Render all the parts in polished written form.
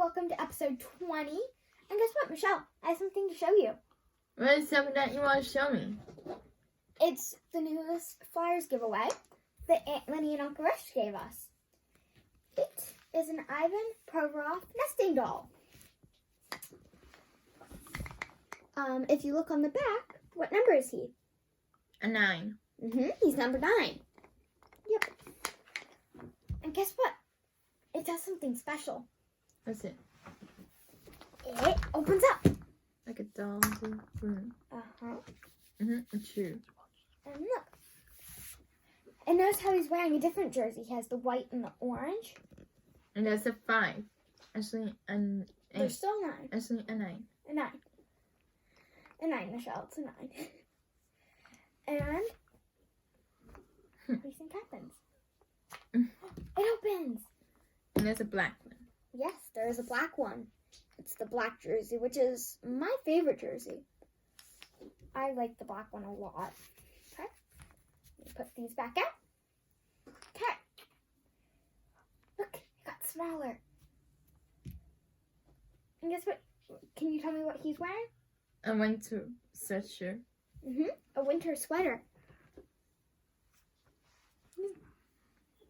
welcome to episode 20. And guess what, Michelle? I have something to show you. What is something that you want to show me? It's the newest Flyers giveaway that Aunt Minnie and Uncle Rush gave us. It is an Ivan Provorov nesting doll. If you look on the back, what number is he? A 9. He's number 9. Yep. And guess what? It does something special. What's it? It opens up. Like a doll room. Uh-huh. A shoe. And look. And notice how he's wearing a different jersey. He has the white and the orange. And that's a 5. Actually, an 8. There's still 9. Actually, a 9. A 9. A 9, Michelle. It's a 9. And what do you think happens? It opens. And there's a black one. Yes, there is a black one. It's the black jersey, which is my favorite jersey. I like the black one a lot. Okay. Let me put these back out. Okay. Look, it got smaller. And guess what? Can you tell me what he's wearing? A winter sweatshirt. A winter sweater.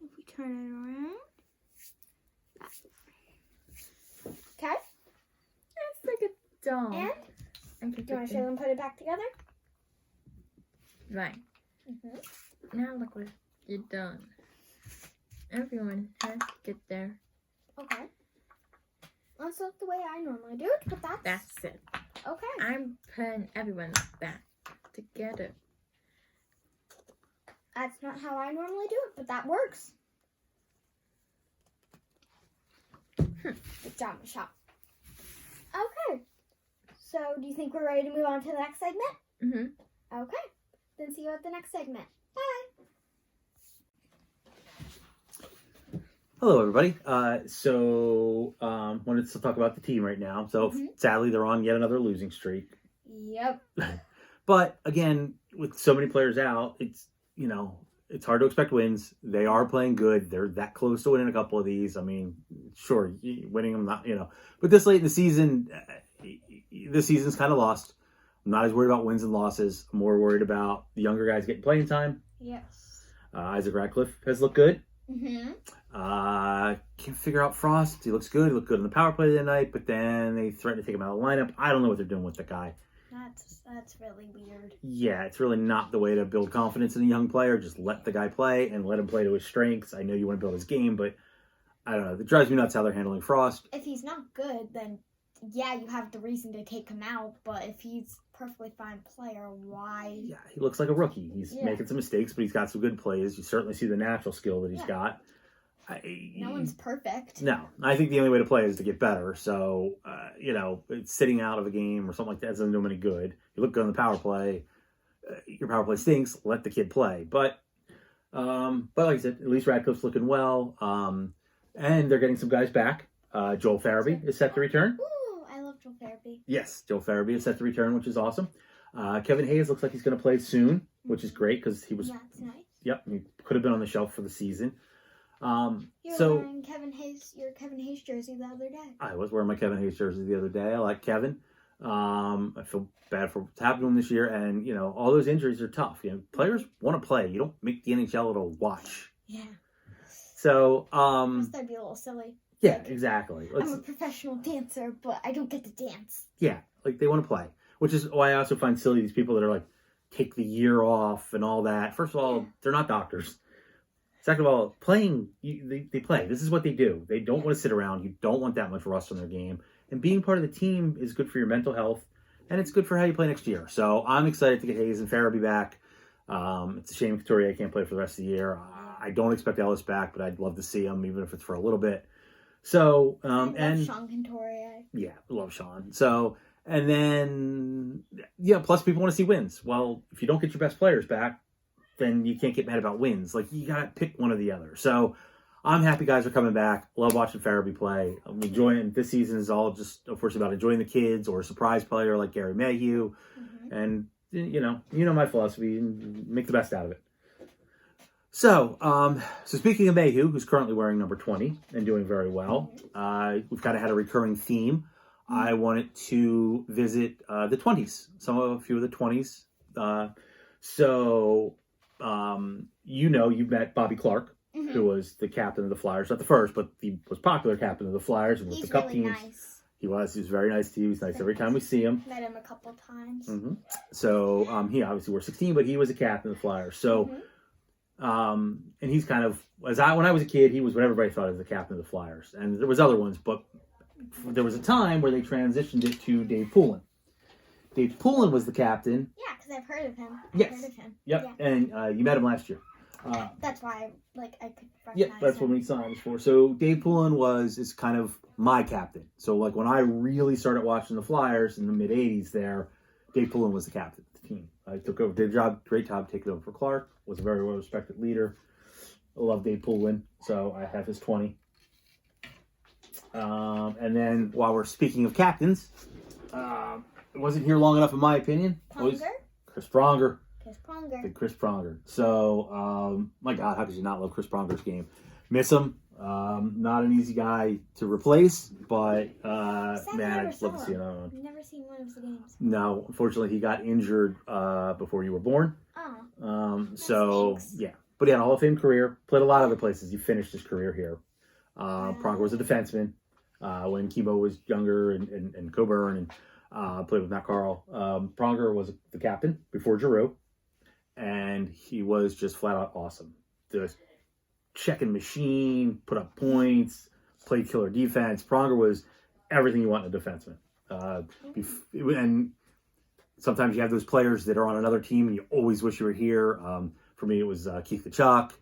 If we turn it around. Okay. It's like a doll. And do you want to show them put it back together? Right. Now look what you've done. Everyone has to get there. Okay. Let's look the way I normally do it, but That's it. okay. I'm putting everyone back together. That's not how I normally do it, but that works. Good job, Michelle. Okay. So, do you think we're ready to move on to the next segment? Okay. Then see you at the next segment. Bye. Hello, everybody. Wanted to talk about the team right now. So, sadly, they're on yet another losing streak. Yep. But, again, with so many players out, it's hard to expect wins. They are playing good. They're that close to winning a couple of these. I mean, sure, winning them, But this late in the season, this season's kind of lost. I'm not as worried about wins and losses. I'm more worried about the younger guys getting playing time. Yes. Isaac Ratcliffe has looked good. Can't figure out Frost. He looks good. He looked good in the power play the other night, but then they threatened to take him out of the lineup. I don't know what they're doing with the guy. That's really weird. Yeah, it's really not the way to build confidence in a young player. Just let the guy play and let him play to his strengths. I know you want to build his game, but I don't know. It drives me nuts how they're handling Frost. If he's not good, then yeah, you have the reason to take him out. But if he's a perfectly fine player, why? Yeah, he looks like a rookie. He's making some mistakes, but he's got some good plays. You certainly see the natural skill that he's got. No one's perfect. No, I think the only way to play is to get better. So, it's sitting out of a game or something like that doesn't do him any good. You look good on the power play. Your power play stinks. Let the kid play. But like I said, at least Radcliffe's looking well. And they're getting some guys back. Joel Farabee is set to return. Ooh, I love Joel Farabee. Yes, Joel Farabee is set to return, which is awesome. Kevin Hayes looks like he's going to play soon, which is great because he was. That's nice. Yep, he could have been on the shelf for the season. You were wearing your Kevin Hayes jersey the other day. I was wearing my Kevin Hayes jersey the other day. I like Kevin. I feel bad for what's happened to him this year, and all those injuries are tough. Players want to play. You don't make the NHL to watch. Yeah. So, that'd be a little silly. Yeah, exactly. I'm a professional dancer, but I don't get to dance. Yeah, like they want to play, which is why I also find silly these people that are like take the year off and all that. First of all, they're not doctors. Second of all, playing, they play. This is what they do. They don't want to sit around. You don't want that much rust on their game. And being part of the team is good for your mental health, and it's good for how you play next year. So I'm excited to get Hayes and Farabee back. It's a shame Couturier can't play for the rest of the year. I don't expect Ellis back, but I'd love to see him, even if it's for a little bit. So, I love Sean Couturier. Yeah, I love Sean. So, and then, plus people want to see wins. Well, if you don't get your best players back, then you can't get mad about wins. Like, you got to pick one or the other. So, I'm happy guys are coming back. Love watching Farabee play. I'm enjoying this season is all just, of course, about enjoying the kids or a surprise player like Gary Mayhew. And, my philosophy, make the best out of it. So, speaking of Mayhew, who's currently wearing number 20 and doing very well, we've kind of had a recurring theme. I wanted to visit the 20s, a few of the 20s. You met Bobby Clark, who was the captain of the Flyers, not the first, but the most popular captain of the Flyers and with He's the Cup really teams. nice. He was very nice to you. He's nice every time we see him. Met him a couple times. So he obviously wore 16, but he was a captain of the Flyers. So, and he's kind of when I was a kid, he was what everybody thought of the captain of the Flyers, and there was other ones, but there was a time where they transitioned it to Dave Poulin. Dave Poulin was the captain. Yeah, because I've heard of him. Yes. Heard of him. Yep, Yeah. and you met him last year. That's why I could recognize Yep, that's him. what we signed for. So Dave Poulin is kind of my captain. So like when I really started watching the Flyers in the mid '80s, Dave Poulin was the captain of the team. I took over, did a great job taking over for Clark. Was a very well respected leader. I love Dave Poulin, so I have his 20. And then while we're speaking of captains, it wasn't here long enough in my opinion. Pronger? Chris Pronger. Chris Pronger. Big Chris Pronger. So, my God, how could you not love Chris Pronger's game? Miss him. Not an easy guy to replace, but man, I'd love to see it on. I've never seen one of his games. No, unfortunately, he got injured before you were born. Oh. So stinks. yeah, but he had a Hall of Fame career. Played a lot of other places. He finished his career here. Pronger was a defenseman when Kimo was younger, and Coburn, and played with Matt Carl. Pronger was the captain before Giroux, and he was just flat out awesome. The checking machine, put up points, played killer defense. Pronger was everything you want in a defenseman. And sometimes you have those players that are on another team and you always wish you were here. For me, it was Keith Tkachuk,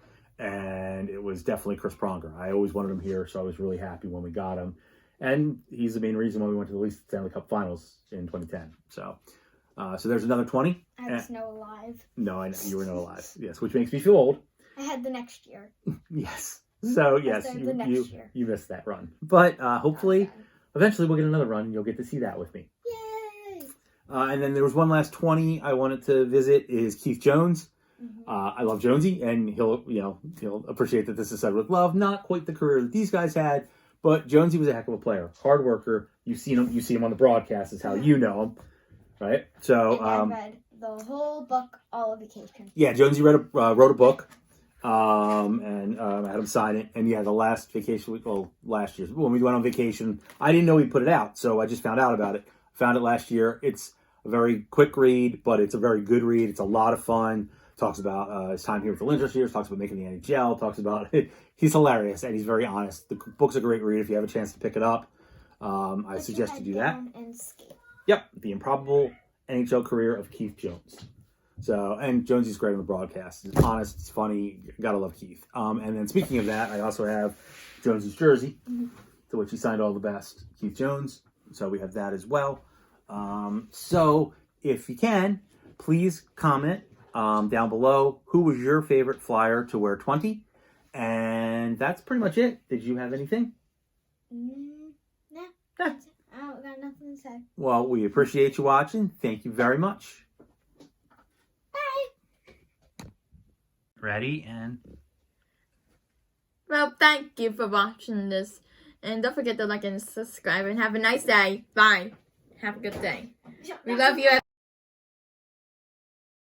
and it was definitely Chris Pronger. I always wanted him here, so I was really happy when we got him. And he's the main reason why we went to the Leafs Stanley Cup Finals in 2010. So there's another 20. I was no alive. No, I know you were not alive. Yes, which makes me feel old. I had the next year. Yes. So yes, the next year. you missed that run, but hopefully, Okay. Eventually we'll get another run, and you'll get to see that with me. Yay! And then there was one last 20 I wanted to visit is Keith Jones. I love Jonesy, and he'll appreciate that this is said with love. Not quite the career that these guys had, but Jonesy was a heck of a player, hard worker. You see him on the broadcast is how you know him, right? So And I read the whole book, All of Vacation. yeah, Jonesy wrote a book. And I had him sign it. And yeah, the last vacation week, last year, when we went on vacation, I didn't know he put it out. So I just found out about it. Found it last year. It's a very quick read, but it's a very good read. It's a lot of fun. Talks about his time here with the Lindros years, talks about making the NHL, talks about he's hilarious and he's very honest. The book's a great read if you have a chance to pick it up. I suggest you do that. And skate. Yep. The Improbable NHL Career of Keith Jones. So, and Jonesy's great on the broadcast. He's honest, it's funny. Gotta love Keith. And then speaking of that, I also have Jonesy's jersey, to which he signed all the best. Keith Jones. So we have that as well. So if you can, please comment down below who was your favorite Flyer to wear 20. And that's pretty much it. Did you have anything? Nah. Eh. I don't got nothing to say. Well, we appreciate you watching. Thank you very much. Ready and Well, thank you for watching this. And don't forget to like and subscribe. And have a nice day. Bye. Have a good day. We love you.